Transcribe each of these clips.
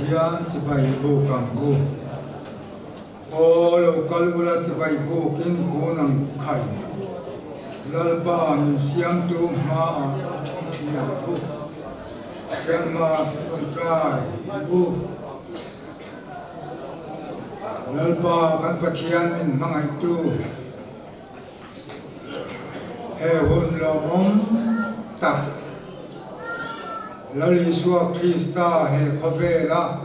Pathian cipai bu kambu o lokal gula cipai bu kin gunang khai lalpa min siang tu ma thong thia bu siang ma ton trai bu lalpa kan Pathian min mangai tu he hun lo om tak lali suwa Krista he khovela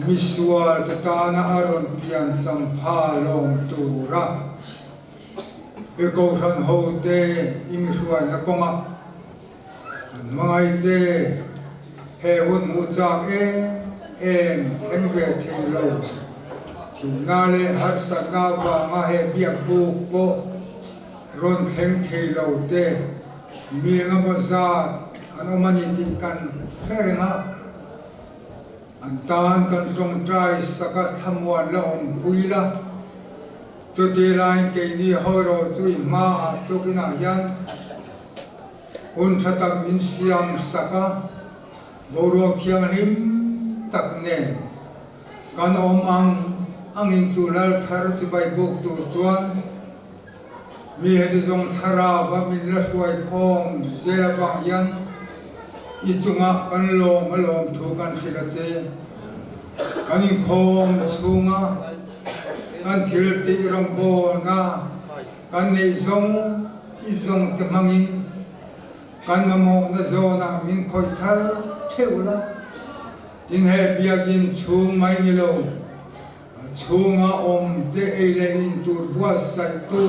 misua tatana aron pian sampha long tura e ko ran ho te imisua na koma mangai te he hun mu chak em thengve thelo thi na le har sakna ba ma he biak bu po ron theng thelo te mi nga ba za ano maniti kan ferenga antan kan trong trai saka thamwa lom puila chote lain ke ni horo chui ma to kina yan un thatak min siam saka boro thiang lim tak nen kan om angin chulal thar chibai buk tu chuan mi hedi zong thara ba min la huai thom zela bang yan ichunga kan lom thu kan phila che kan in khom chunga kan thil ti ram bo na kan nei izong te mangin kan mamo na zona min khoi thal theula tin he biagin chung mai ni lo chunga om te ele in tur bua sai tu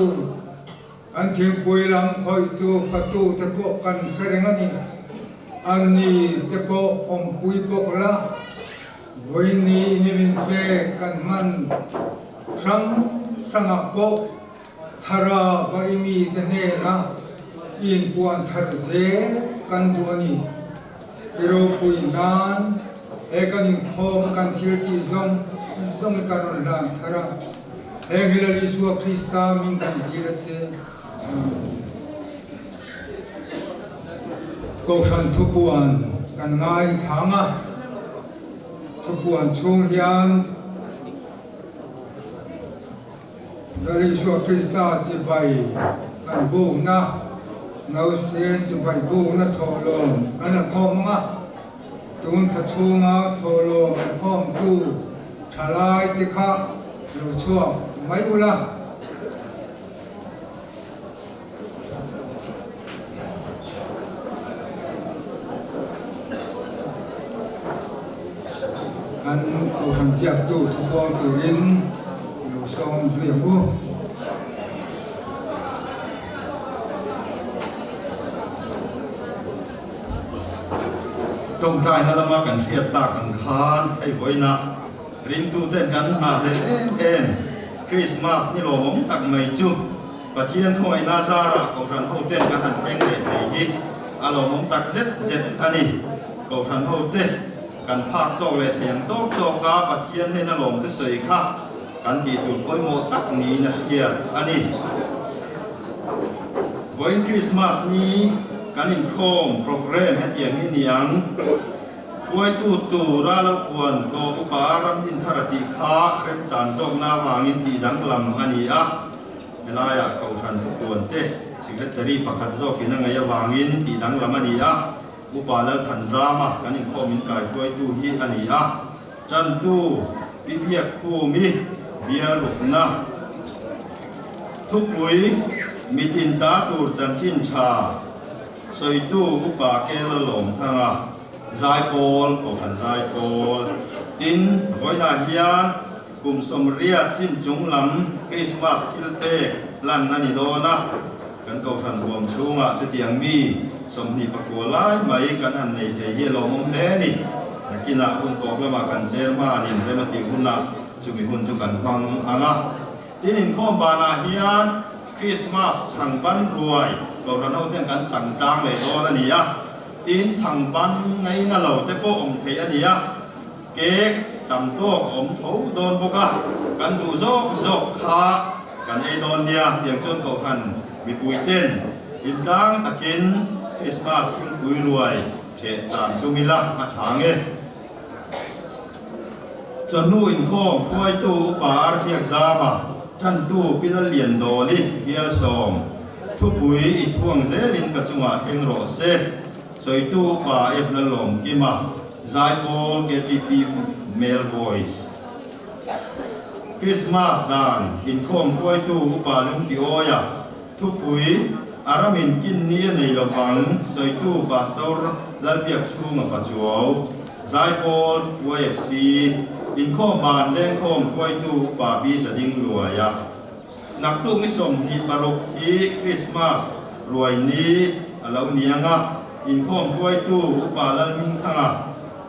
kan thing puilam khoi tu patu te po kan ferengani ani tepo om pui pokla voini nimin pe kan man sanga po thara baimi tene na in puan tharze kan duani ero pui nan e kan in khom kan thirti zong karon dan thara e hilali suwa Krista min kan dilache ko san thupuan kan ngai thanga thupuan chung hian dari so Krista chibai kan bu na nau sen chibai bu na tholom kan khom nga tun tha chunga tholom khom tu thalai te kha lo chuak mai ula kan ko san siap tu thupong tu rin lo som zui mu trong trai na lama kan fiat ta kan khan ai voina ring tu ten kan a le em Christmas ni lo mong tak mai chu Pathian khoi na zara ko ran ho ten kan han theng le thei hi alo mong tak zet ani ko ran ho te kan phak to le theng to ka Pathian he na lom te sei kha kan ti tu koi mo tak ni na kia ani voin Christmas ni kan in khom program he tiang ni niang chuai tu ra lo puan to upa ram tin tharati kha rem chan sok na wangin ti dang lam ani a elaya ko than tu puan te secretary pakhat zo kina ngai wangin ti dang lam ani a upa la than zama kan in khom in kai chuai tu hi ani a chan tu bibiak khu mi bia lukna thupui mitin ta tur chan chin cha soi tu upa ke la lom thanga zai pol ko khan zai pol tin voina hian kum somria chin chung lam Christmas ilte lan nani dona kan ko khan ruam chunga chu tiang mi somni pakolai mai kan han nei the hi lo mom le ni nakina un ko ma kan cherma ni re ma ti hunna chu mi hun chu kan hang anga tin in khom bana hian Christmas hang ban ruai ko ran ho ten kan sang tang le dona ni ya tin chang ban ngai na lo te po om thei ani a ke tam to om tho don boka kan du zok kha kan ei don nia tiang chon ko khan mi pui ten in tang takin Christmas pui ruai che tam tumila a thange จนนู่นข้อฟวยตู้ปาร์เพียกซามาท่านตู้พิลเลียนโดลิเฮียสอมทุบปุ๋ยอีกพวงเซลินกระจุงอาเทงโรเซสวยตู้ปาเอฟนลมกิมาไซโบลเกติปีเมลวอยส์คริสต์มาสดานอินข้อมฟวยตู้ปาลุงติโอยาทุบปุ๋ยอารามินกินนี้ในระวังสวยตู้ปาสตอร์ลัลเบียกชูงปัจจุบันไซโบลวายเอฟซีอินข้อมบานเล่งข้อมฟวยตู้ปาบีสดิ้งรวยนักตู้มิสมที่ปรกอีคริสต์มาสรวยนี้เราเนียงะอินข้อมฟวยตู้ปาลัลมิงทัง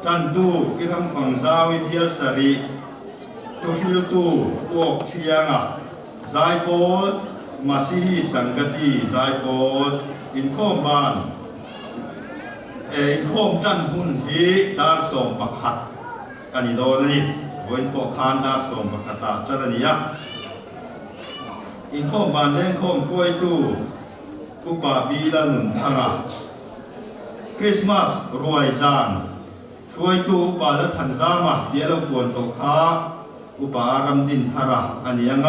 จันตู้กิรังฟังซาวิเบียสรีตุฟิลตู้อวกเชียงไซโบลมาซีสังกตีไซโบลอินข้อมบานอินข้อมจันหุ่นฮีดาร์สมปักขัดอันนี้โดนนี่วันปกคานดาร์สมปักขัดจันนี้อินข้อมบานเล่นข้อมฟวยตู้อุปาบีละหนุนทางคริสต์มาสรวยจานฟวยตู้อุปาละทันซามาเดี๋ยวเราควรตกขาอุปารำดินทาระอันนี้ยัง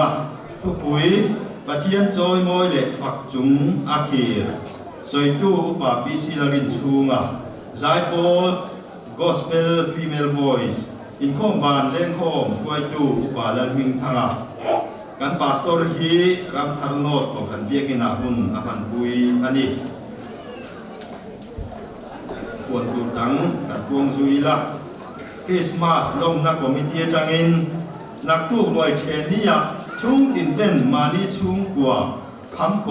ทุกปุยปะเทียนจอยมอยเล็กฝักจุงอาคีรสวยตู้อุปาบีซีลารินชูงไซโปล gospel female voice อินข้อมบานเล่นข้อมฟวยตู้อุปาละมิงทางกันพาสตอร์ฮีรับทารโนดของขันเบียกินาบุนอาหารปุยอันนี้ควรถูกตั้งกับพวงซุยละคริสต์มาสลงนักคอมมิตี้จังอินนักตู้รวยเชนียชุ่งตินเต้นมานีชุ่งกัวคำก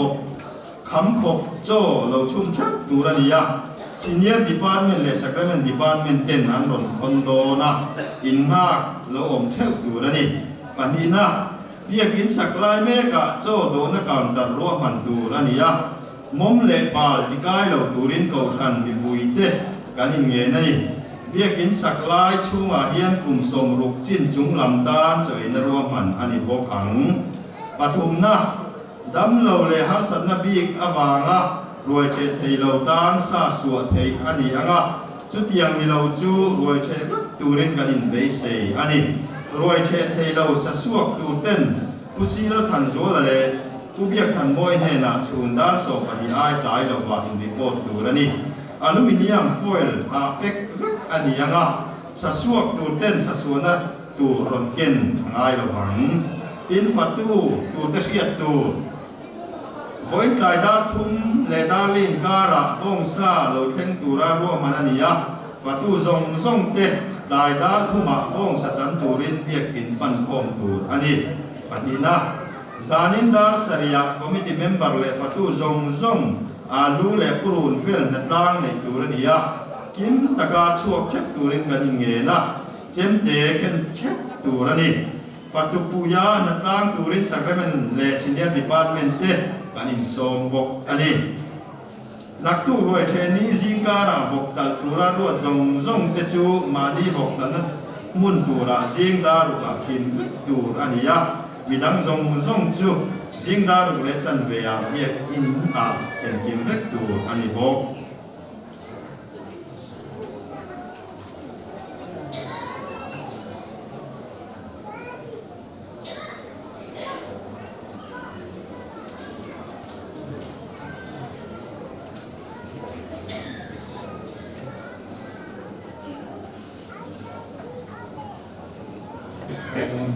บโจเราชุ่มชักตูรันยาซีเนียร์ดีพาร์ตเมนต์และสักเมนต์ดีพาร์ตเมนต์เต้นอันรอนคอนโดนะอินนักเราอมเทวตูรันนี่ปันนี้นะเบียกินสักลายเมกะโจโดนกาวตัดรัวมันตูรันยามอมเล่ปาลที่กายเราตูรินเกาชันมีบุยเตกันอินเงยนี่เบียกินสักลายชูมาเฮียนกลุ่มสมรุกจินจุงลำดานจอยนรัวมันอันนี้บอกหังปฐุมนะดำเราเลยฮัสนบีกอวางะรวยเทเทเราดานซาสัวเทอันนี้อ่ะจุดยังมีเราจูรวยเทตูรินกันอินเบสเซอันนี้รวยเทเทเราสะสวกตูเต้นผู้ซีเราทันโซเลยผู้เบียกทันบ่อยเฮนะชูนดาร์โซปันนี้ไอ้ใจเราว่าอินดีโปตตูรันนี่อลูมิเนียมฟอยล์เป็กอันนี้ยังสะสวกตูเต้นสะสวนัดตูรอนเกนทางไอ้เราหวังตินฟัตตูตูเทียตูไว้ใจดาทุ่มเลดาลินการะบงซาเราเทนตูรารัวมันนี่ฟัตตูซงเตใจดาทุ่มบงสัจจันตูรินเบียกอินปันคมตูอันนี้ปฏินะซานินดาร์สริยาคอมมิตี้เมมเบอร์เลฟัตตูซงอาลูเลกรูนเฟลนัดล่างในตูรนียกิมตะกาชวกเช็คตูรินกันยังเงนะเจมเตเคนเช็คตูรนีฟัตตุปุยานัดล่างตูรินสักเรมันเลซิเนียร์ดีพาร์ตเมนต์เตกันอินสมบกอันนี้นักตู้รวยเทนีซิงการะบกตัลตูรารัวซงเตจูมานีบกตันนัดมุนตูราซิงดารุกับกิมฟิกตูอันนี้มีดังซงจูซิงดารุเลจันเวียเบียกอินอาเห็นกิมฟิกตูอันนี้บอก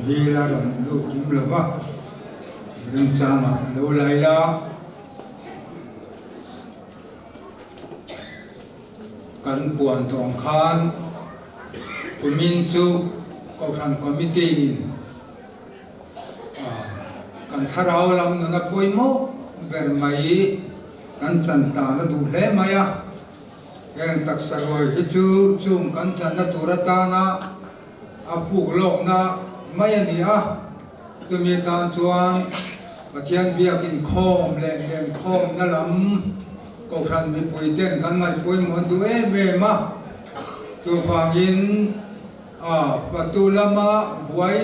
ฮีลาดันลูกจิมลมะเรื่องจามาโลไลลากันปวนทองคานคุณมินจูก็ทันคอมมิตี้กันทาราวลำนับปุยโมเบอร์ไม่กันสันตานะดูเล่ไหมอะแกงตักสรวยฮิจูจุ่มกันสันนะตุรตานะอาฟูกโลกนะไม่ยันนี่จะมีตานชวนประเทศเบียกินคอมเล่นคอมนั่นลำก็ทันมีปุยเต้นกันไงปุยมันดูเบมาจูฟังยินประตูละมาบวย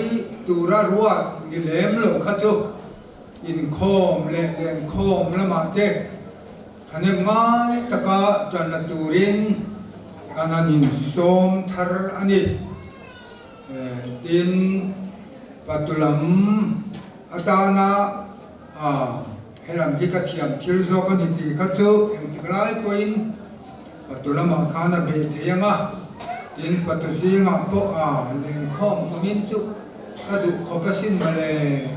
ตูระรัวนี่เล่มหลงข้าจูอินคอมเล่นคอมละมาเจ๊ทันยังไงตะกาจันละตูรินกันนินสมทาร์อันนี้ tin patulam atana helam hi ka thiam thil zo ka ni ti ka chu eng tiklai point patulama khana be theyanga tin patusinga po len khom kumin chu ka du khopasin male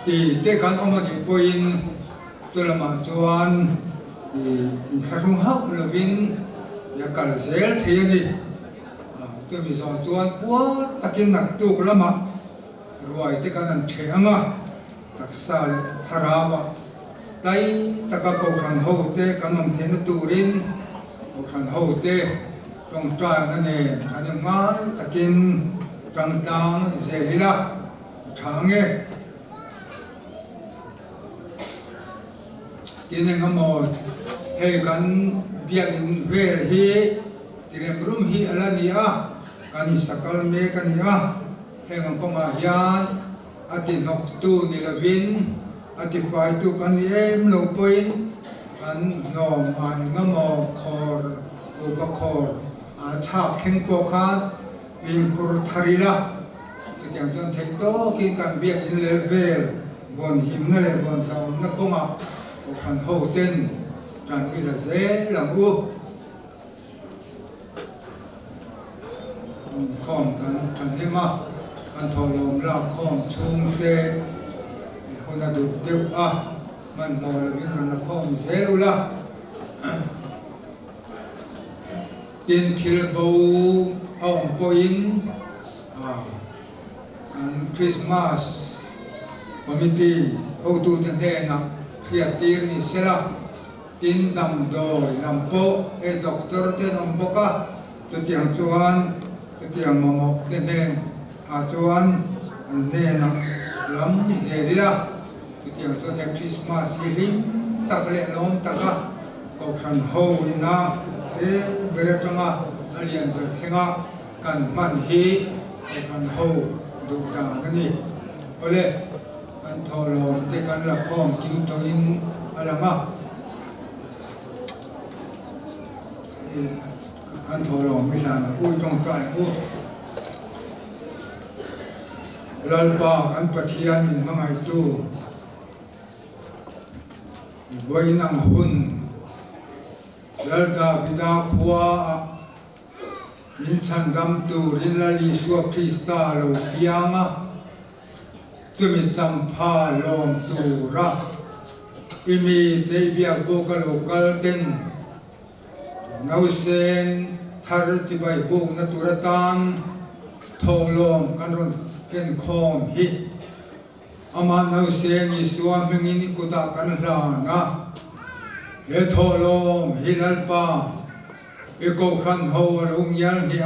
ti te kan omagi point tulama chuan i kharung hau lovin yakal zel theyani chumi zo chuan puat takin nak tu lama ruai te kan an theanga taksa le tharawa tai taka ko khan ho te kanom thena turin ko khan ho te tong tra na ne thane mal takin tang tang zelila thange tineng amo he kan biagin vel hi tiremrum hi alania kani sakal me kania hengam konga hian ati nok tu nilavin ati fai tu kan em lo point kan nom engamo khor ko ba khor chak theng po khan vim khur tharila sityang chan theng to kin kan biak in level bon him na le bon saw na konga ko khan ho ten tran ila ze lam u khom kan tran hema kan tholom la khom chung te hona du deu man mo la vin la khom ze ula tin thil bo ong poin kan Christmas committee o tu ten de na creative ni sela tin dam doi lampo e doctor te nom boka chutiang chuan chutiang momo ten den chuan an ne na lam zelila chutiang chuan he Christmas lim tak le lom taka ko khan ho ina te bere tanga alian ber thenga kan man hi ko khan ho du ta ngani ole kan tholom te kan la khom kim to in alama kan tholom mi na u jong trai u lalpa kan pathian min mangai tu voinang hun lalta bida khua min chan dam tu rin la li suwa krista lo pianga chumi champha lom tu ra imi te biak bokal lokal ten nausen thar chibai buk na turatan tholom kanron ken khom hi ama nausen iswa mengini kuta kan hlana he tholom hilalpa eko khan ho lung yal hi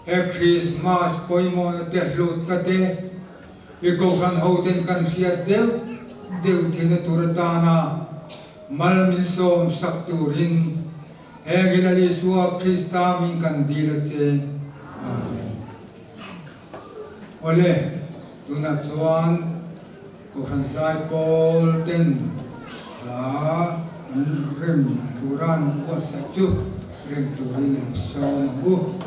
he Christmas poimon te hlut ta te eko khan ho ten kan fiat deu thena turatana mal min som sak turin he ginali suwa Krista min kan dila che amen ole tuna chuan ko khan sai pol ten la rem turan ko sakchu rem turin som bu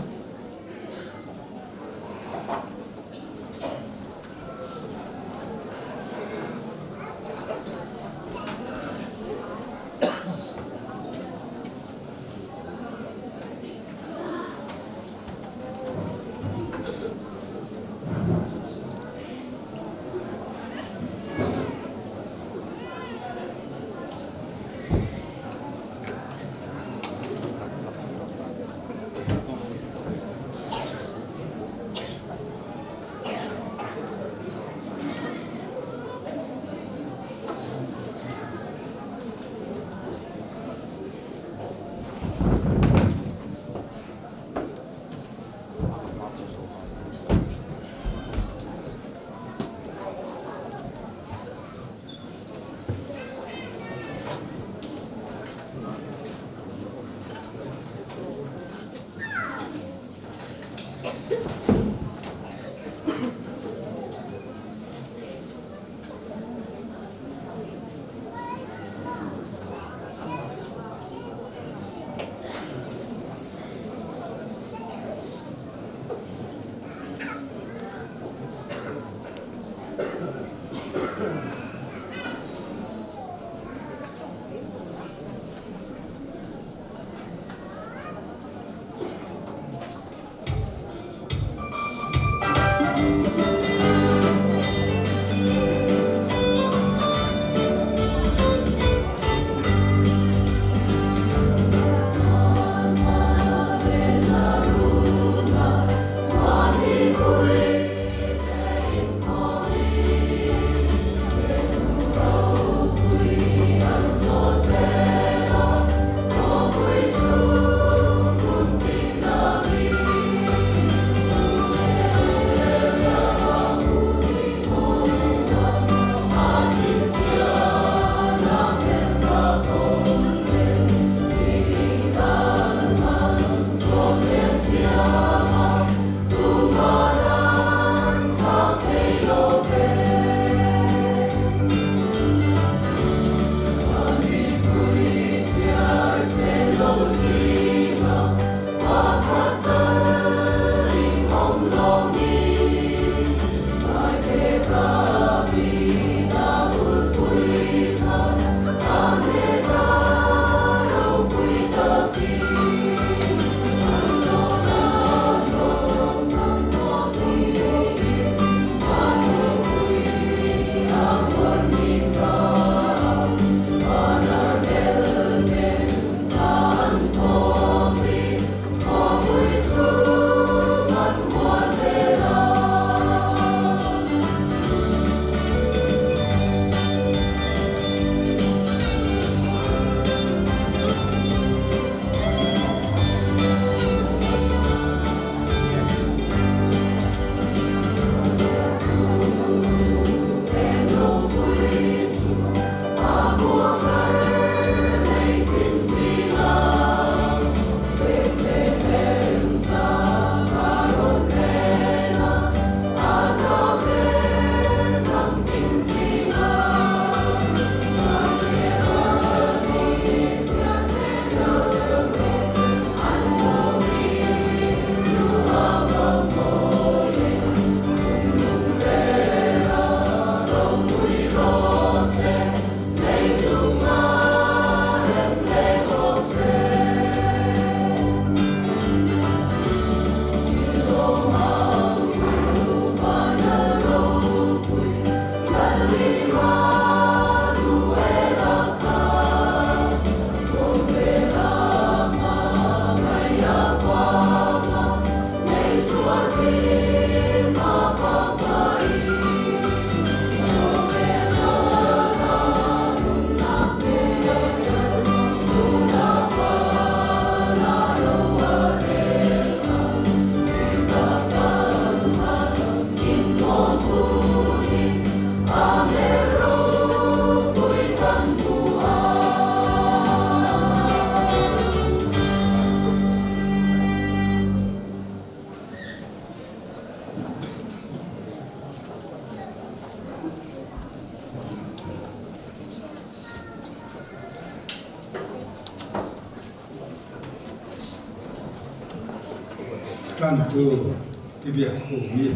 tran tu ti bia khu mi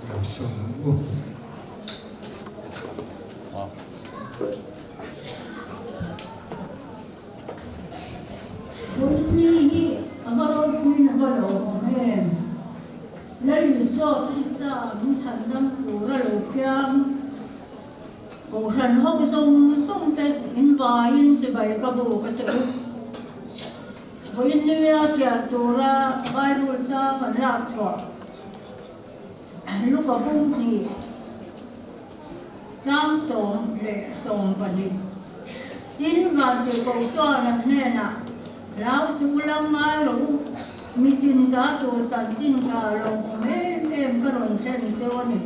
lo song u Ini agak puin agak loh, Lalu so kita mencandang kurang lopiang, kurang hau song teh invain sebagai kabu kesel. Ini aja tora Bible cah menak so. Lupa pun ni, jam song le song pani. Tinวันที่เขาจ้านั่นแน่น่ะแล้วสุลังมาลูมีจินดาตัวจันจินชาลงเอ็มกระโดดเส้นเจ้านี่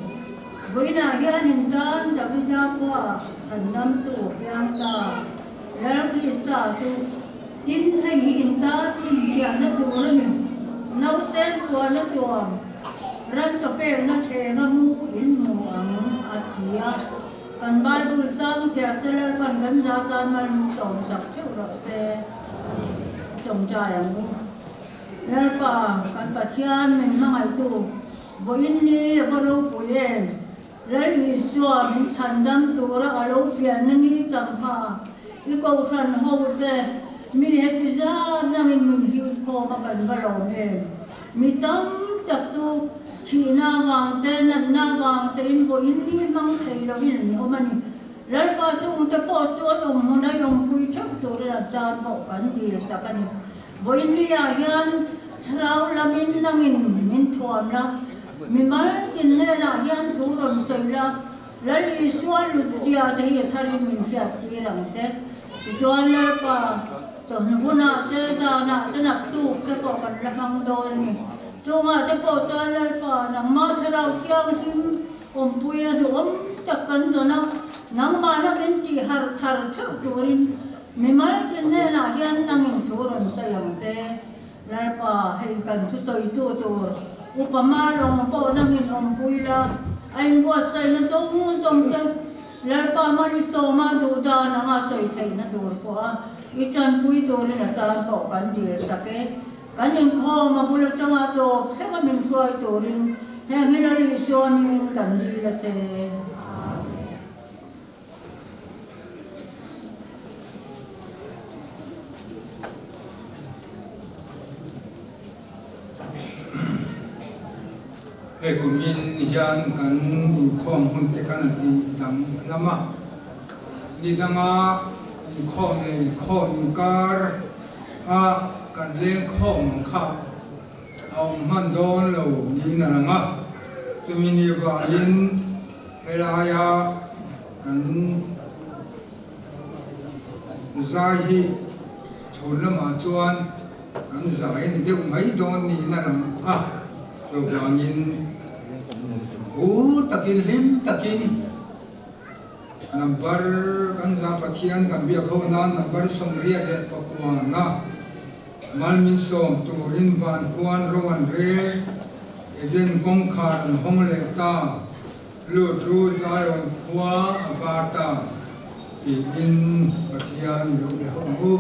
วินาทีนินตันจะพิจารณาฉันนั่งตัวยังตาแล้วคริสต์จูจินให้หินตาจินเชียนตัวนี่น้าเส้นตัวนั่นตัวรันจะเป็นนักเชงมูอินมูอังอาทิยากันไบเบิลสร้างเสียแต่ละกันซาตานมันส่งสักเชื่อรักเสจงใจอย่างนี้แล้วป่ากันปัจจัยมันไม่ให้ตัววันนี้ก็รู้ปุยแล้วมีส่วนฉันดำตัวเราเราเปลี่ยนนี่จำพาอีกคนหัวเดมีเหตุจานนั่งมันหิวคอมากันบาลองมีตั้งจับตัวที่หน้าวางเต้นหน้าวางเต้นวันนี้มั่งเทเราเห็นเอามันแล้วป่าจงจะปอดจวนอมมันได้ยมปุยชักตัวระจานบอกกันดีสักกันวันนี้ยังเราละมินนั่งมินทวนละมีมันกินเลยละยังทุรนสุยละแล้วอีส่วนลุดเสียที่ทาริมินฟิตที่รังเจจวนเลยป่าจนหัวหน้าเจ้าสาวน่ะจะนักตู้จะบอกกันละมังโดนนี่จงอาจจะบอกจวนเลยป่านังมาเราเที่ยงทิ้งอมปุยนะดูจักกันตัวนะนังมาละเป็นที่หาทาร์เชื่อตัวรินมีมันกินเลยละยังนั่งทุรนสุยยังเจแล้วป่าให้กันทุสอยตัวอุปมาลงป่านั่งอมปุยละไอ้บัวใส่ละสมเจแล้วป่ามันโซมาดูดานังอาศัยไทยนะดูป่าอีจันปุยตัวนี่นะตาบอกกันเดียสักกันยังข้อมาบุรุษจังหวะตัวเชื่อว่ามันช่วยตัวรินแทนให้เราลิชวนกันดีละเจกุมินยันกันอินข้อมหุ่นเตกันดีดังละมานี่ดังอินข้อมเลยข้ออินการกันเลี้ยงข้อมข้าเอามันโดนเรานี่นะละจะมีนิบายินเฮลายากันใจชนละมาจวนกันใจนี่เดี๋ยวไม่โดนนี่นะละจบอย่างนี้ตะกินลิ้มตะกินนับเบอร์กันจะปะเทียนกันเบียเขานั้นนับเบอร์ส่งเรียกเด็กปะกวนนะมันมีส่งตัวรินวันกวนรวันเรียเดินกงคานห้องเล็กตาลูดรู้ใจวันหัวบาตาที่อินปะเทียนลูกเด็กห้องหู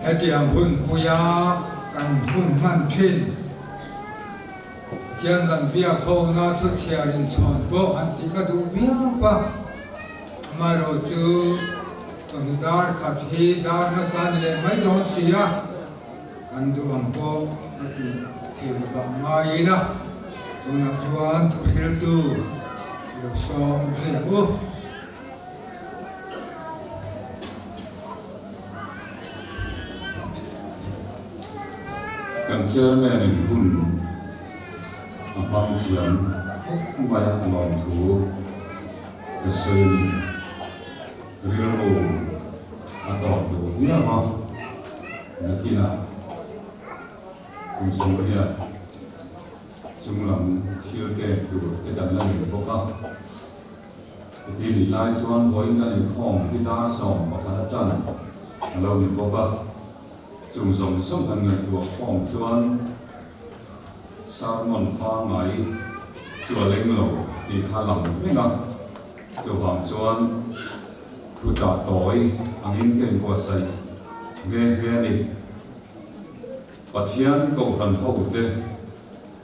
hetiang hun puya kan hun man thin chiang kan bia kho na thu chia rin chon bo an ti ka du bia pa ma ro chu chon dar kha thi dar na san le mai don sia kan du am ko ati the ba mai na tu na chuan thu hil tu yo som se u kan chairman in hun apang siam mai along thu the same real atau tu via ma nakina kumsong dia sumlam thil ke tu te kan la ni boka ti ni lai chuan voin kan in khom pi ta som pa tha chan alo ni boka chung song song kan ngai tu khom chuan salmon pa ngai chua leng lo ti kha lam menga chu wang chuan thu cha toi angin ken ko sai nge nge ni pathian ko ran ho te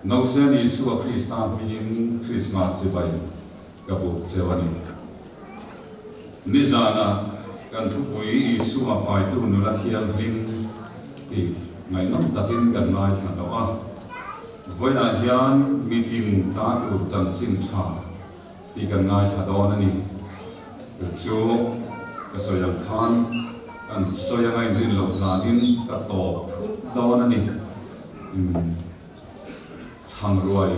no se ni su a Krista min Christmas ti bai ka bu chewani ni zana kan thu pui Isu a pai tu nu la thiam hling ti ngai nom takin kan mai thang to a voina hian meeting ta tu chan chin tha ti kan ngai tha don ani chu ka soyang khan an soyang ai rin lo lanin ka to don ani chang ruai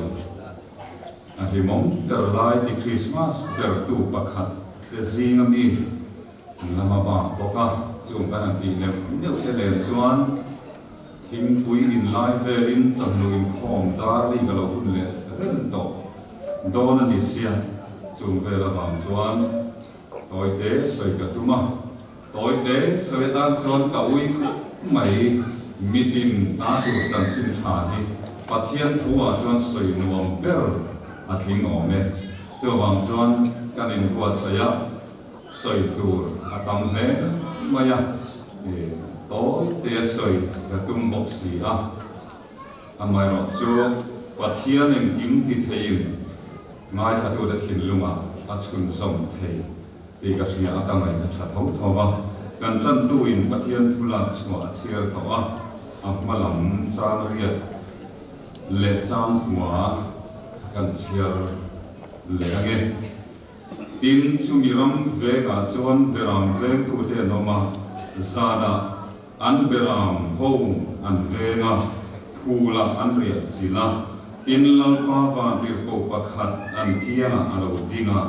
a hi mong ter lai ti Christmas ter tu pakhat te zing ami lama ba poka chung kan ti le neu te le chuan thing pui in lai velin chang lu in khom tar ri ka lo hun le ren do don ani sia chung vela wang chuan toi te soi ka tuma toi te soi tan chuan ka ui mai mitin ta tu chan chin tha hi pathian thu a chuan soi nuam per atling ome chu wang chuan kan in kwa saya soi tur atam he maya tối tia soi là tum bọc xì amai ro chu pathian in kim ti thein ngai tha tu da thin lunga a chun zom thei ti ka sia aka mai na tha thau thawa kan chan tu in pathian thula chwa chiar to a malam chang riat le chang kwa kan chiar le age tin chumiram ve ka chuan beram ve tu te noma zana an beram ho an venga phula an ria chila in lalpa va dir ko pakhat an kiana alo dinga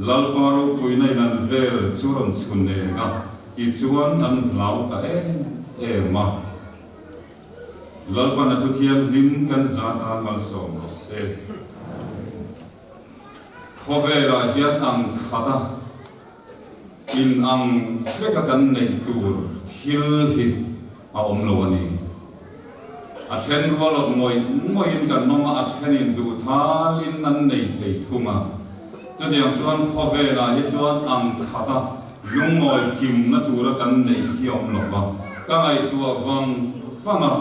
lalpa ro puinai nan ver churam chunne ga ki chuan an lau ta e ma lalpa na thu thiam lim kan zata mal som se khovela hian ang khata in ang veka kan nei tur thil hi a om lo ani a then rolot moi in kan noma a then in du thalin nan nei thei thunga chutiang chuan khovela hi chuan ang khata lungoi kim na tura kan nei hi om lo wa ka ngai tua wanga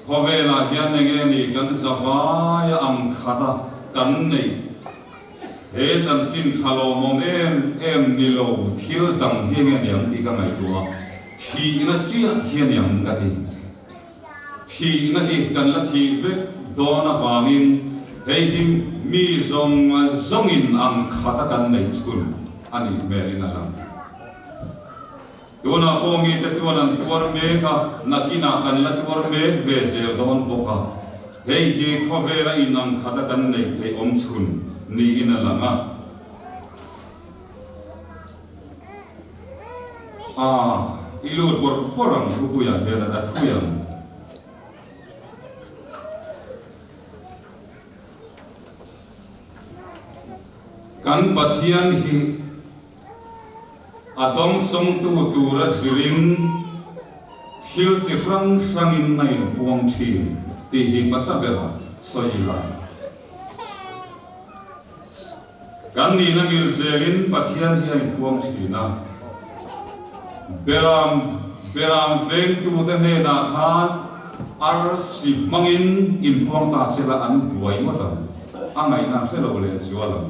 khovela hian nge ni kan zawaya ang khata kan nei he chan chin thalo mong em ni lo thil dang hian yang ti ka ngai tua thi na chia hian yang ka ti thi na hi kan la thi ve dona wangin hei him mi zongin ang khata kan nei chun ani melina lam tuna pongi te chuan an tuar me ka nakina kan la tuar me ve zel don boka hei hi khovela in ang khata kan nei thei om chun ni ina langa ilut porang rupuya hela athuyan kan pathian hi adom song tu tura zirin thil chi rang in nai buang thin ti hi pasabela soila kan ni na mil zerin pathian hi buang thina beram beram veng tu te ne na khan ar si mangin in puang ta sela an buai mo tam angai na se lo le zualam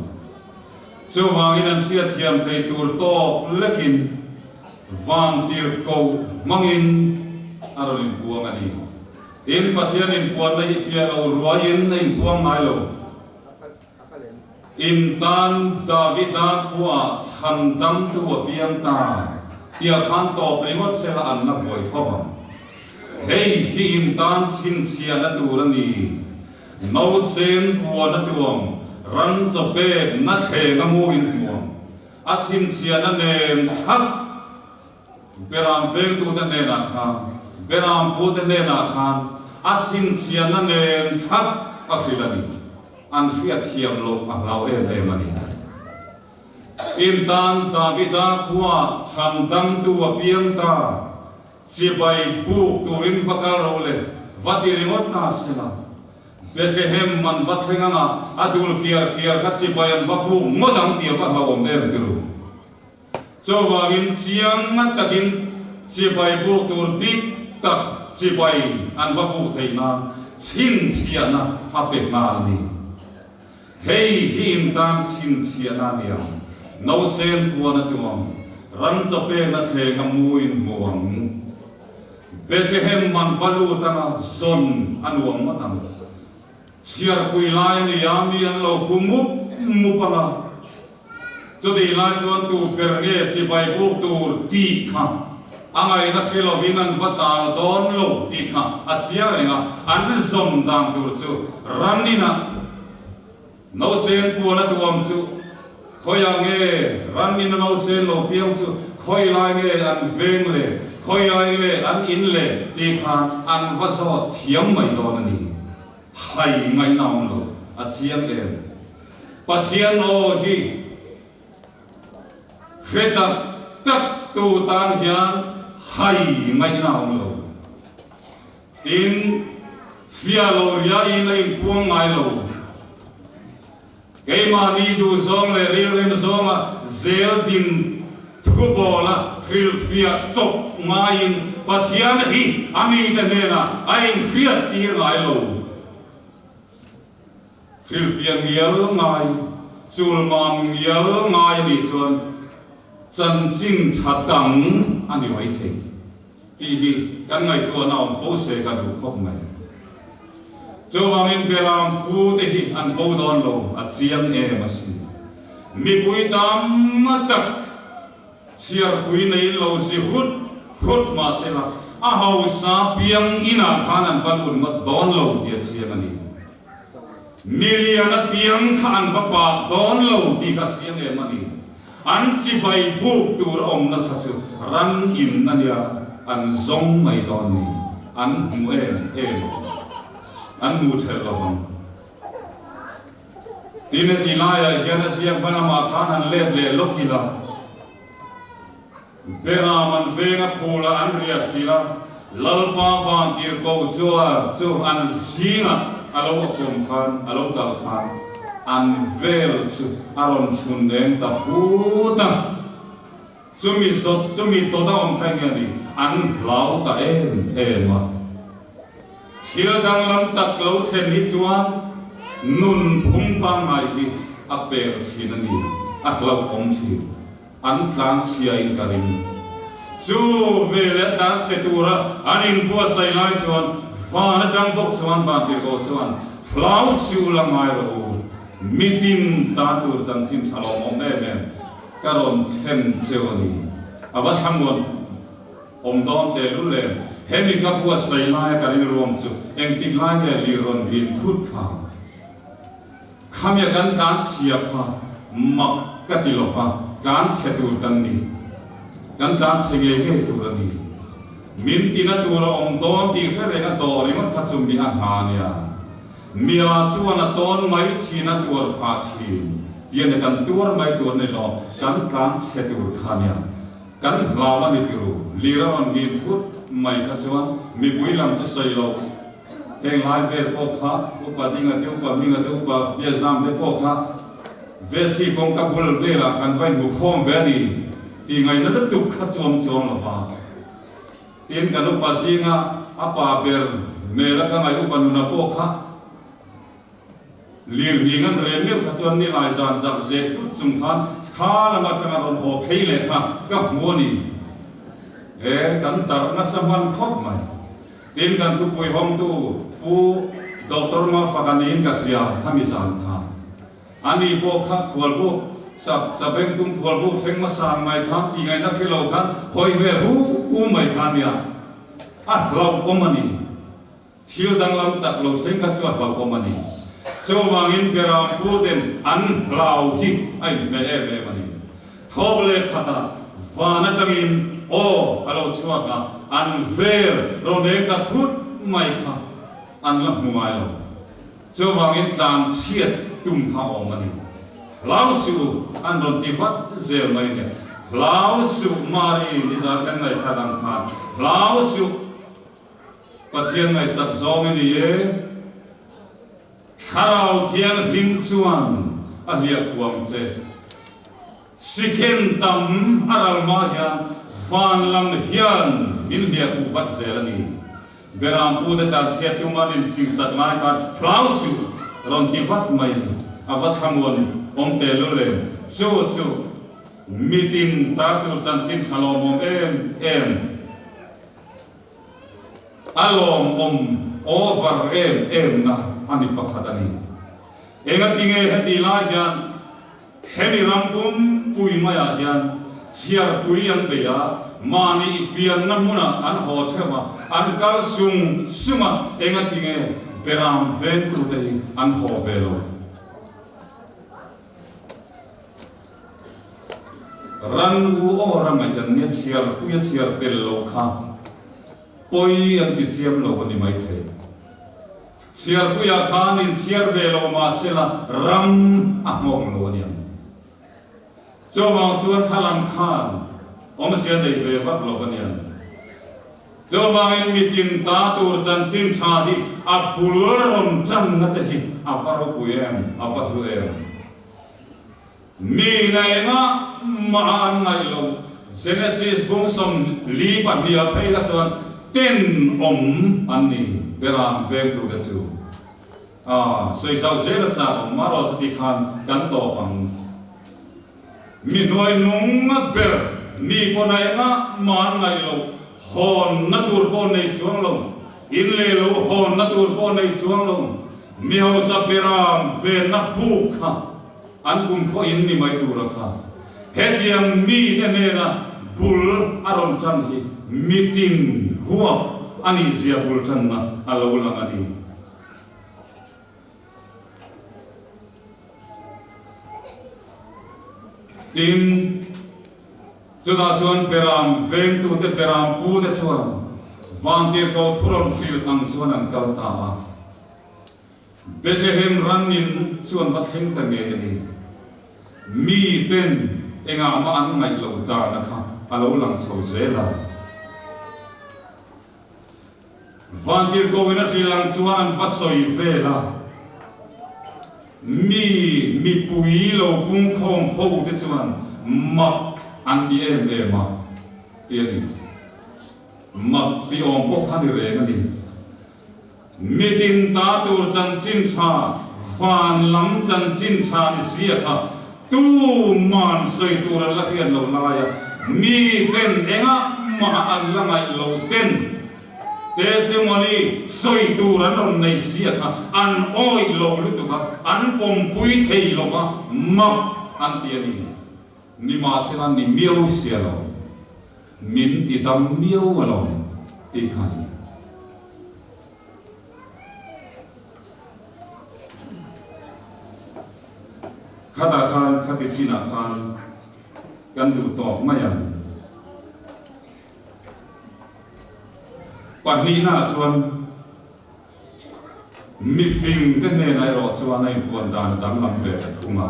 chu wangin an sia thiam thei tur to lekin van tir ko mangin aroin puang ani in pathian in puan nei fia lo ruain nei puang mai lo in tan davida khuwa chandam tu biam ta tia khan to primot sela an na boi thawam hei hi in tan chin chia na tur ani no sen puan na tuam ran cho pe na the nga mu in muam a chin chia na nem chak beram vel tu ta ne na kha beram pu ta ne na khan a chin chia na nem chak a khilani an khia thiam lo a lau e mani in tan davida khuwa chandam tu apiam ta chibai bu turin vakal role vatiringot ta sela Bethlehem man vathenganga adul kiar ka chibayan vapu ngodam tia va lawom em tiru chowagin chiang matakin chibai bu tur dik tak chibai an vapu theina chin chiana apet ma ni hei him tan chin chiana niam no sen puana tuam ran chope na thlenga muin muang Bethlehem man valu tanga zon anuam matam chiar pui lai ni yami an lo kumu mupanga chodi lai chuan tu pernge chi bai buk tur ti kha angai na khelo vinan vatal don lo ti kha achia renga an zom dang tur chu ranina no sen puana tuam chu khoya nge ranina no sen lo piang chu khoi lai nge an veng le khoi lai nge an in le ti kha an vaso thiam mai don ani hai ngai naung lo a chiam em pathian o hi kheta tak tu tan hian hai ngai naung lo tin fia lo ria in ai puang ngai lo ke ma ni du zong le ril rem zong a zel din thu bola ril fia chok mai in pathian hi ami te nena ai fia ti ngai lo Khilfian yel ngai chulmam yel ngai ni chuan chan chin thatang ani mai the ti hi kan ngai tu na om fo se ka du khop mai chowangin beram pu te hi an bo don lo a chiam e masi mi pui tam matak chiar pui nei lo si hut ma se la a hau sa piang ina khan an valun ma don lo ti chiam ani million piang khan va pa don lo ti ka chiang e mani an chi bai buk tur om na khachu ran in na nia an zong mai don ni an mu an mu thel lo hom tin ti la ya hian siam bana ma khan an let le lokila bera man venga phula an ria chila lalpa van tir ko chu an zinga alo kum khan alo kal khan an vel chu aron chun den ta puta chumi to da om khai nge ni an lau ta ma thil dang lam tak lo then ni chuan nun phum pa mai hi a pe thin ani a hlo om thi an tlan sia in karin chu vele tlan che tura anin bua sai lai chuan Vana jang bok chuan van tir ko chuan hlau siu la ngai ro mitin ta tur chan chin thalom om em karon them chewani awa thamon om don te lu le hemi ka bua sai lai ka ri rom chu eng tik lai nge li ron bin thut kha khamya kan chan chia kha mak ka ti lo fa chan che tur kan ni kan chan che nge tur ni min tina tura om don ti khere do ri ma thachum bi an ha nia mia chuan a ton mai thina tur pha thi tian kan tur mai tur ne lo kan che tur khania kan lawa ni tiru lira on min thut mai ka chuan mi builam che sai lo heng lai ve po kha upa dinga te upa minga te upa bia zam te po kha ve chi kong ka bul ve la kan vai mu khom ve ni ti ngai na tu kha chom lo fa tin kan upa singa apa ber mela ka ngai upa nu na po kha lir hingan rem ne kha chuan ni lai zan zak je tu chung khan kha lama tanga ron ho pheile kha ka moni kan tar na saman khop mai tin kan tu pui hom tu pu doctor ma fakanin ka sia khami san kha ani po kha khwal bu sabeng tum khwal bu theng ma sang mai kha ti ngai na khilo khan hoi ve hu mai khan ya lau omani thil dang lam tak lo theng ka chuak lau omani so wangin beram pu den an lau hi ai me mani thoble khata vana tangin o alo chuaka an ver roneng ka phut mai kha an lam muai lo so wangin tlan chiat tum ha omani lau su an ron ti vat zel mai ne lau su mari ni za kan ngai thalang khan lau su pathian ngai sak zong ni ye kharau thian lim chuan a lia kuam che sikhen tam aral ma hian van lam hian min lia ku vat zel ani beram pu da cha che tu man in sing sat mai khan lau su ron ti vat mai ni avat khamon om te lo le chu mitin ta tu chan chin thalom om em alom om over em na ani pakhatani enga tinge heti la hian hemi rampum pui maya hian chiar pui an beya mani pian namuna an ho thema an kal sunga enga tinge beram ven tu dei an ho velo ran u ora mai an ne chiar tel lo kha poi an ti chiam lo ni mai the chiar puya khan in chiar ve lo ma sela ram a mong lo ni cho ma chuan khalam khan om sia dei ve vat lo ni cho wangin mitin ta tur chan chin tha hi a pul ron chan na te hi a faro puem a vat lu em mi nai ma ma an ngai lo Genesis bung som li pa mi a phei la chuan ten om ani beram veng tu da chu soi sau je la cha om ma ro ti khan kan to pang mi noi nung ber mi ponai nga man ngai lo hon na tur pon nei chuang lo in le lo hon na tur pon nei chuang lo mi ho sa beram ve na pu kha an kum kho in ni mai tu ra kha hetiam mi ne na bul aron chan hi mitin huwa ani zia bul chan na alo lang ani tim chuda chuan beram veng tu te beram pu te chuan van tir ko thuron khil ang chuan an kal ta Bethlehem ranin chuan va thleng ta nge ni mi ten enga ma an ngai lo da na kha alo lang chho zela van tir ko wina khil lang chuan an va soi vela mi pui lo pung khom ho te chuan mak an ti ma tiani mak ti om po khani re na ni mitin ta tur chan chin tha van lam chan chin tha ni sia kha tu man soi tur la khian lo la ya mi ten enga ma an la ngai lo ten testimony soi tur an ron nei sia kha an oi lo lu tu kha an pom pui thei lo kha mak an ti ani ni ma se an ni miau sia lo min ti tam miau lo ti khani khata khan khati china khan kan du to maya pani na chuan mi fing te ne nai ro chuan ai puan dan dam lam ve thunga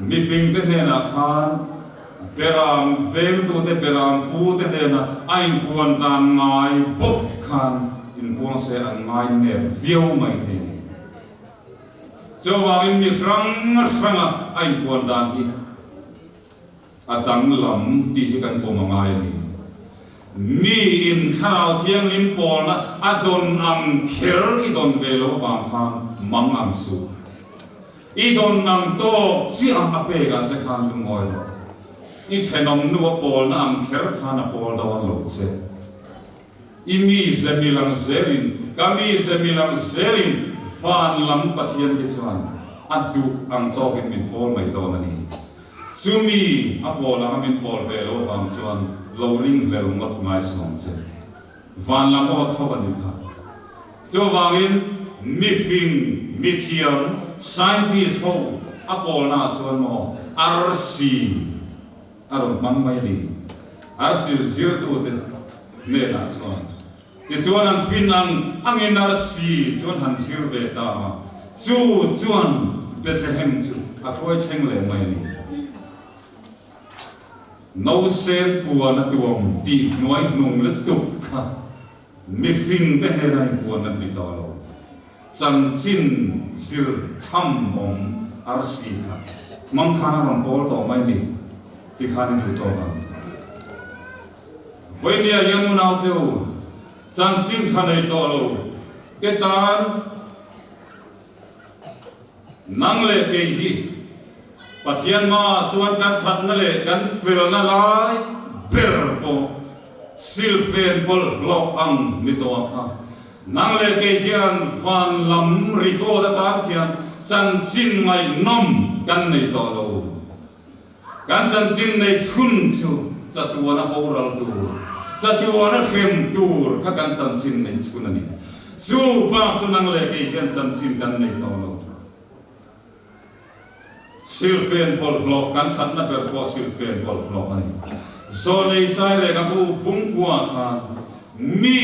mi fing te ne na khan beram veng tu te beram pu te ne na ai puan dan ngai bok khan in puan se an ngai ne viau mai the cho wangin mi ranga ai puan dan hi atang lam ti hi kan pom ngai ni mi in thanau thiang lim pol na adon ang kher I don velo wang than mang ang su I don ang to chi ang ape ga che khan lu ngoi lo I thenong nu pol na ang kher khan a pol don lo che I mi zemilang zelin kami zemilang zelin van lam pathian ke chuan adu ang to kin min pol mai don ani chumi a pol ang min pol velo wang chuan lo ring lel ngot mai song che van lam o thovan ka cho wangin mi fing mi thiam scientist ho apol na chuan mo RC aron mang mai ni RC zir tu te ne na chuan ti chuan an fin ang in RC chuan han sir ve ta chu chuan Bethlehem chu a khoi theng le mai ni no sen puan na tuam ti noi nung le tuk kha mi fing te he nai puan na ni to lo chan chin sir tham mong RC kha mang khana ron pol to mai ni ti khani ni to ga voi ni a yanu nau teu chan chin thanai to lo ke tan nang le ke hi pathian ma chuan kan that na le kan fel na lai ber po silfen pol lo ang mi to kha nang le ke hian van lam ri ko da ta hian chan chin mai nom kan nei to lo kan chan chin nei chun chu cha tu na bo ral tu cha tu na khem tur kha kan chan chin nei chun ani chu pa chu nang le ke hian chan chin kan nei to lo silfen pol klok kan that na ber po silfen pol klok ani so nei sai le ka bu pung kwa kha mi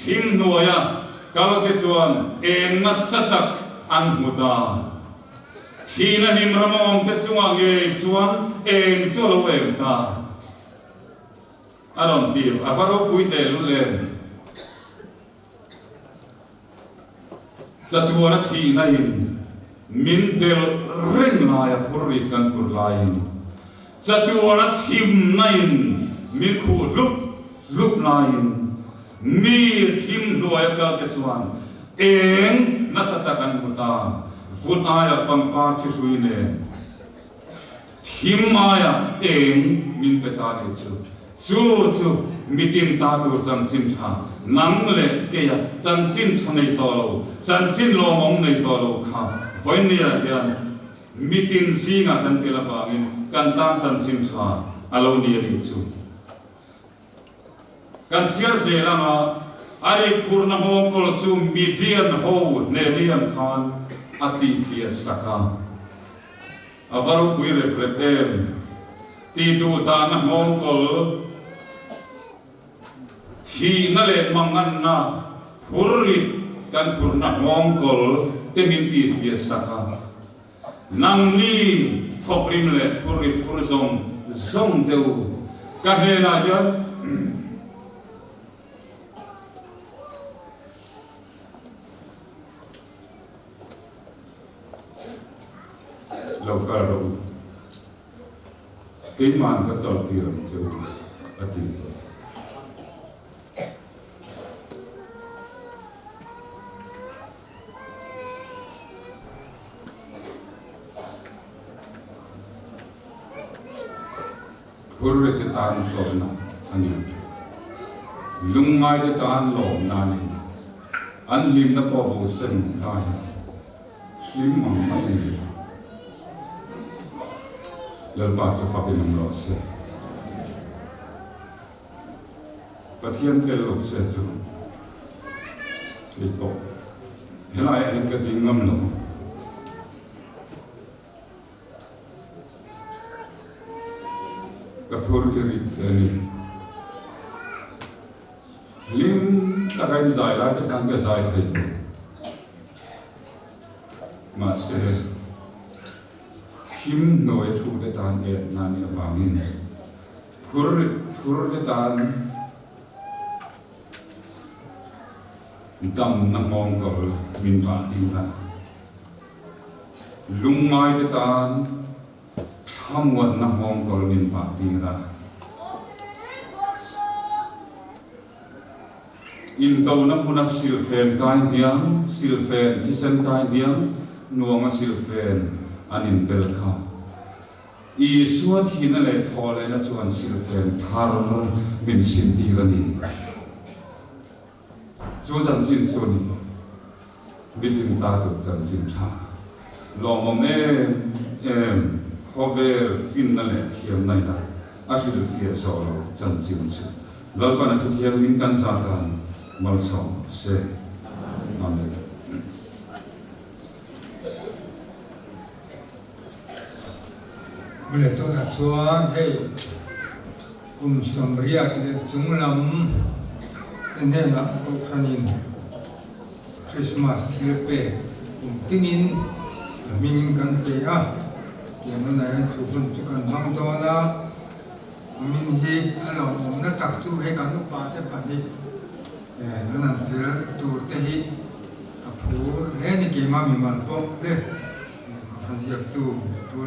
thim noya kal ke chuan en na satak an muda thina him ramong te chunga nge chuan en chu lo em ta aron ti avaro pui te lu lem chatuana thina in min del ring na ya purri kan pur lain chatuana thim nain min khu lup nain mi thim doya ka ke chuan eng na satakan buta vut aya pampar chi suine thim aya eng min petani chu mitim ta tu chan chin tha nang le ke ya chan chin thanei to lo chan chin lo mong nei to lo kha voinia hian mitin zinga kan tela wangin kan ta chan chin tha alo ni ani chu kan siar zelama ari purna mong kol chu midian ho ne liam khan ati thia saka avaru puire prepem ti du ta na mong kol thi na le mangan na phurri kan purna mong kol te min ti thia saka nang ni thoprim le phurri zong deu ka ne na yan local road cái màn có trò tiền chứ ở thì phur cái tan rồi na anh lung ngay cái tan lỏng nani anh lim nó bỏ vô sân lại lim mỏng mai lần ba cho phát hiện nông lọ xe, bắt hiện cái lọ xe chứ, đi tổ, hiện nay anh cái tiếng ngâm lắm, cái phur cái rít này, lim ta cái dài lại ta khang cái dài thay, mà xe him noi thu de tan e nani awangin phur de tan dam na mong kol min ba tin ra lung mai de tan thamwan na mong kol min ba tin ra in to na muna silfen kain hiang silfen kisen kain hiang nuanga silfen anin belkha i suat hina le thole na chuan silfen thar min sinti rani chu zan chin chuni bitin ta tu zan chin tha lomom khover fin na le thiam nai na a hil fia so lo zan chin chu lalpa na thu thiam lin kan sa kan mal so se amen mule to na chuan hei som riat le chunglam ene na ko khanin Christmas thil pe tingin ming kan pe a tiang na yan chu kun chu kan mang do na min hi alo na tak chu he kan pa te pa ni nan thil tu te hi ka phu le ni ki ma mi mal po le ka phan yak tu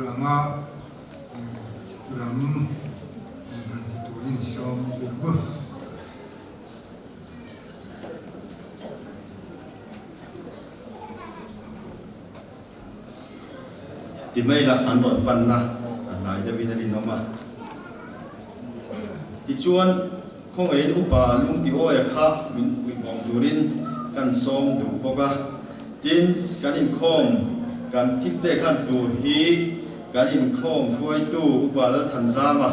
la nga tu lam nan tu rin som tu bu ti mai la an ron pan na nai da vin rin noma ti chuan khong ei upa lung ti o ya kha min pui bong turin kan som du boga tin kan in khom kan tik te kan tu hi kan in khom fuai tu upa la than zama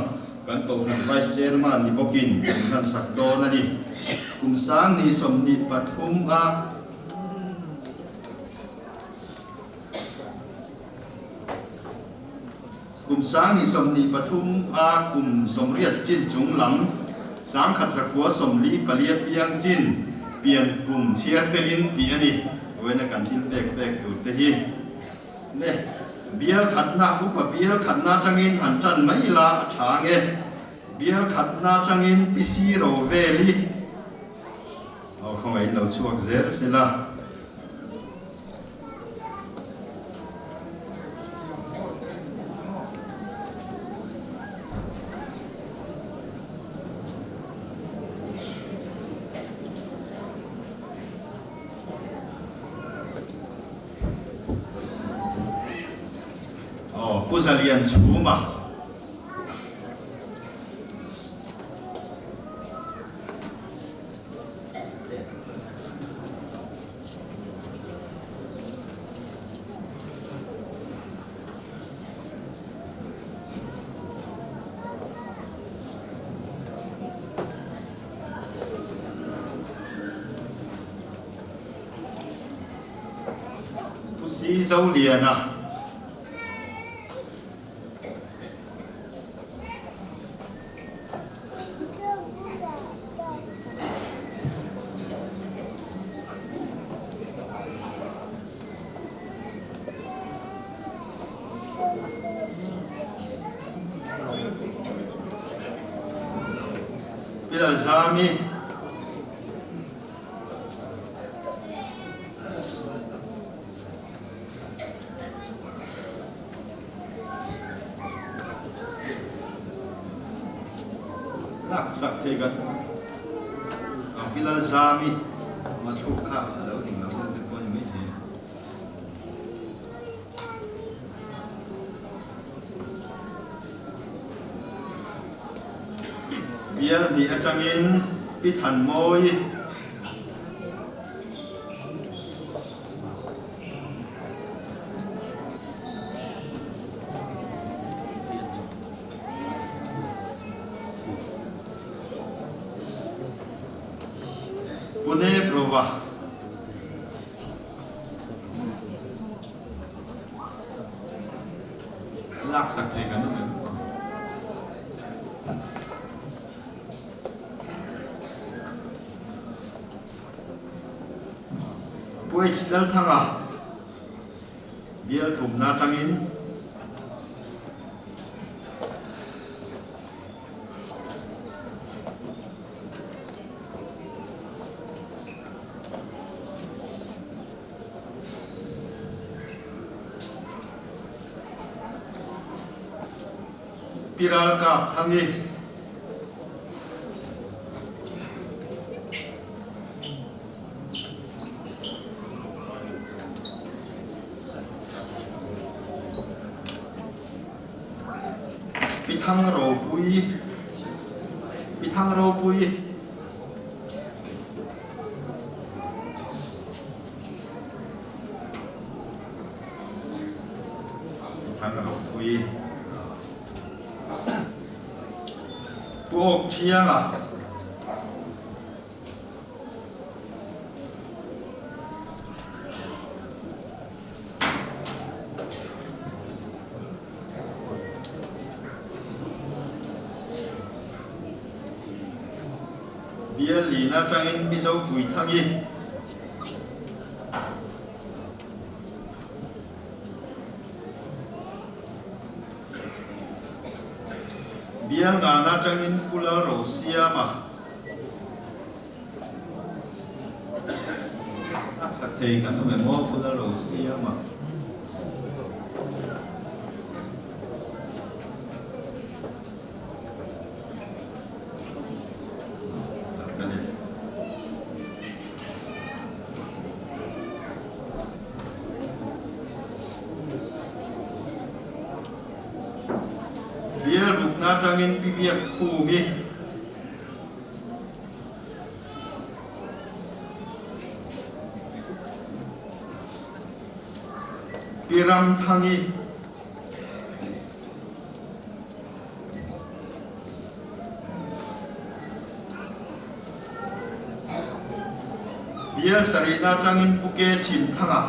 kan to na vice chairman ni bokin kan sak do na ni kum sang ni som ni pathum a kum sang ni som ni pathum a kum som riat chin chung lam sang khat sakwa som li palia piang chin pian kum chiar telin ti ani wena kan tin pek tu te hi ne bial khatna upa bial khatna tangin han tan mai la thange bial khatna tangin pisi ro veli au không ai lo chuak zel sila Pusalian chuma pusi zau lian à Zami lak sak the gan pilal zami ma thu kha lo ding lo te pon mi he biar ni atangin pithan moi pune prova lak sak the gan no puai dal thanga bial thum na tangin piral kap thangi thăng rầu bùi bị thăng rầu bùi thăng rầu bùi buộc chia là bia lì na trang in bi dấu bùi thăng y bia ngà na trang in pula rau sia mà sắc thầy cả nó phải mua pula rau sia mà bia rục na trang in bi biak khu mi piram thangi bia sarina trang in puke chim thanga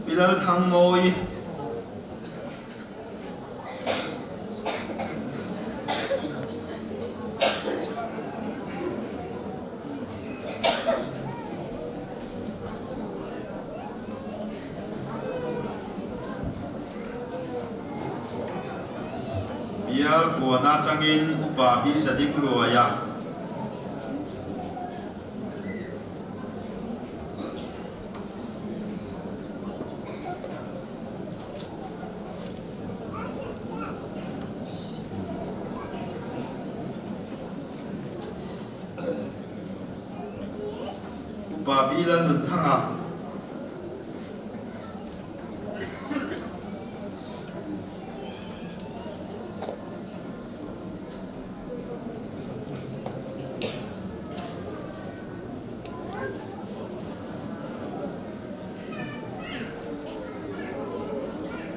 bilal thang ngồi bial của na trang in upa bi sa ding lua ya upa bi la nun thang à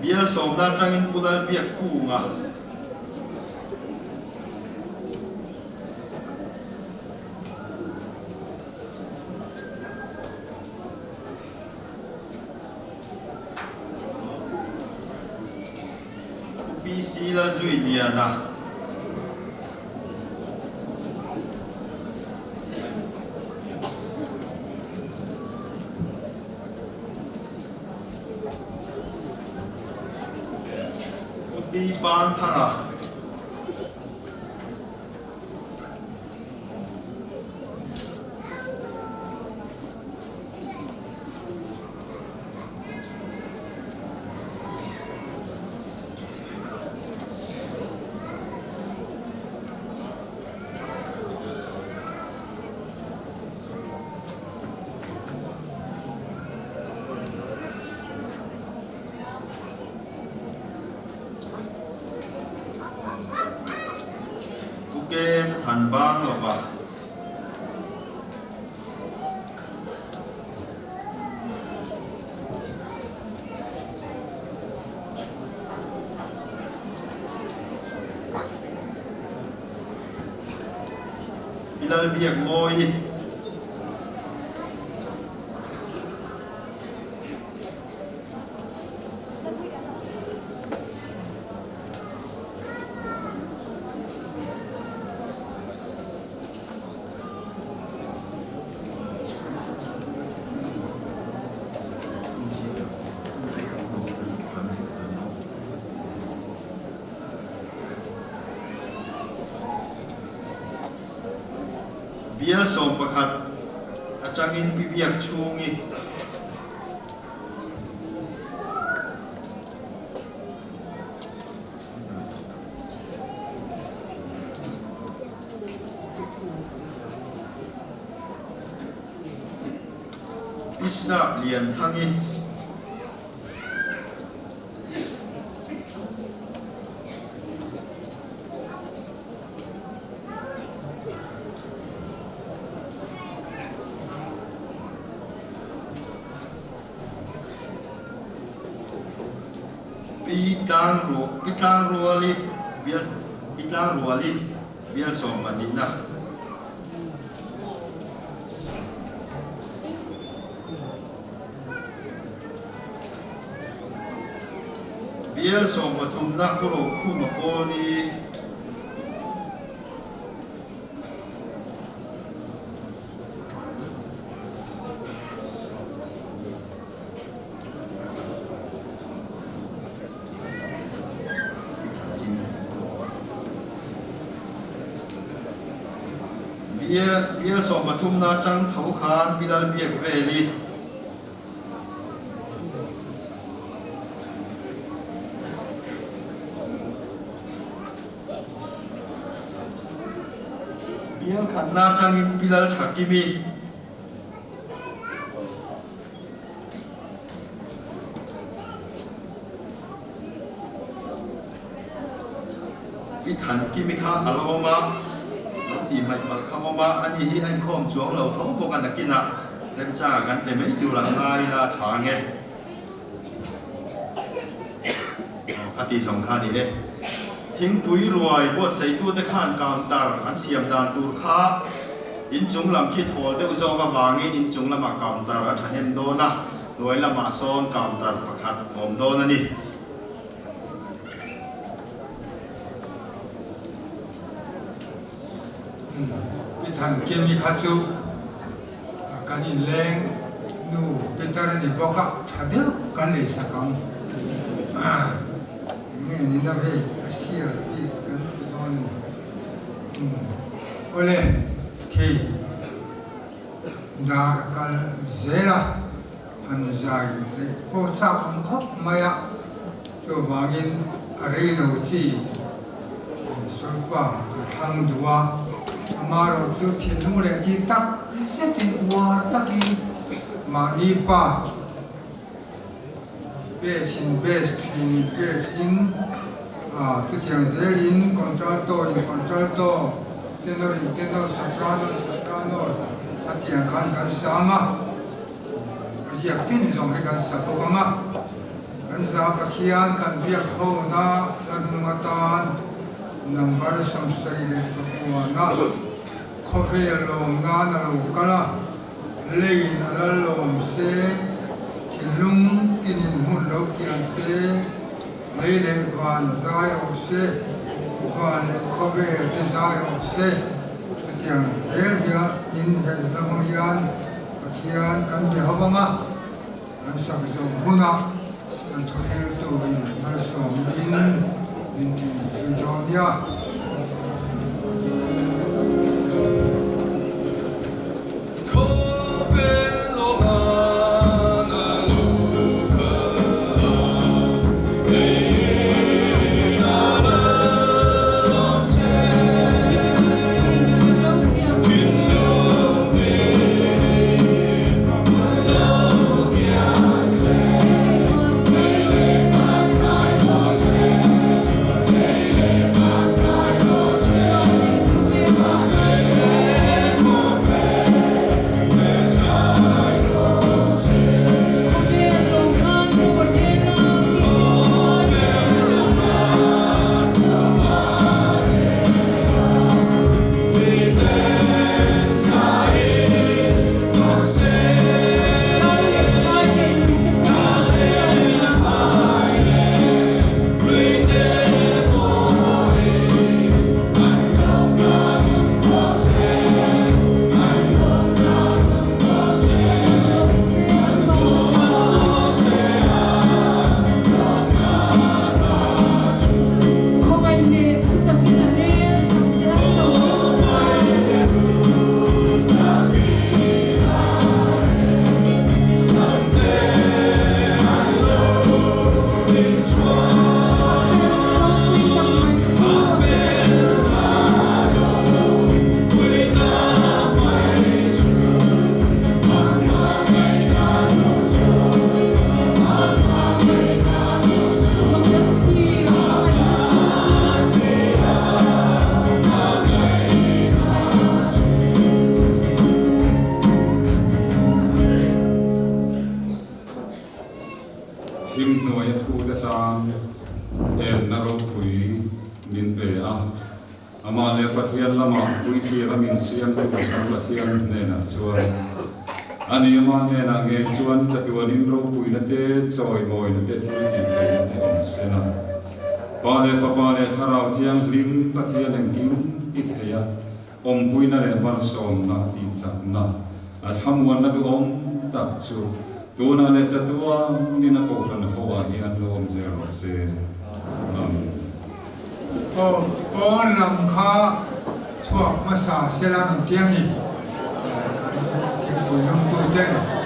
bia som na trang in pudal biak ku nga upi si la zui nia na đi ban thang à game thành bang rồi và ilal biak moi bia som pakhat atangin bibiak chungi isa lian thangi pitang ruali biar som panina biar som patum nak puro khu makoni biar som patum na tang thau khan bilal biak veli biar khan na tang bilal chakimi pithan kimi kha aloma tìm mày bật không mà anh ấy anh không xuống lầu thấu vô căn đặc kinh ạ đem cha gắn để mấy điều là ngay là thả nghe khát đi dòng khát đi đấy tiếng bụi rồi bớt say tu để khan cam tar anh xiêm đàn tu khá in chúng làm khi thổi để uzo cái vàng in chúng làm mà cam tar ở thành em đô na rồi làm mà son cam tar bạc hạt ôm đô na đi Pithan kemi khachu kanin leng nu pitara ni boka thadeu kan le sakam ni na ve asia bi kan don ole ke da kal zela an zai le po cha am khop maya cho wangin arei no chi sulfa thang duwa amaro chu thiên thung le ti tak se ti war taki ma ni pa besin bes thin besin chu tiang zelin contralto tenor soprano atiang khan kan sama asiak chin zong he kan sa pokama kan sa pathian kan biak ho na ladungatan number samsari le na khofe lom na na lo kala lein ala lom se kilung kinin mun lo kian se leile van zai o se van le khofe te zai o se tiang zel ya in he lamang yan pathian kan be hawanga an sak zo huna an thahel to in mar som in ti Sudonia Time thim noi thu ta tam em na ro pui min pe a ama le pathian lama pui thi la min siam tu pathian ne na chuan ani ama ne na nge chuan chatuan in ro pui na te choi moi na te thil ti te na te om sena pa le fa pa le tharau thiang lim pathian en kim ti theya om pui na le mar som na ti chak na a thamuan na du om tak chu tu na le chatua ni na ko ran ho a hi an lo om zero se on lam kha chuak ma sa selam tiang ni thing pui nam tu ten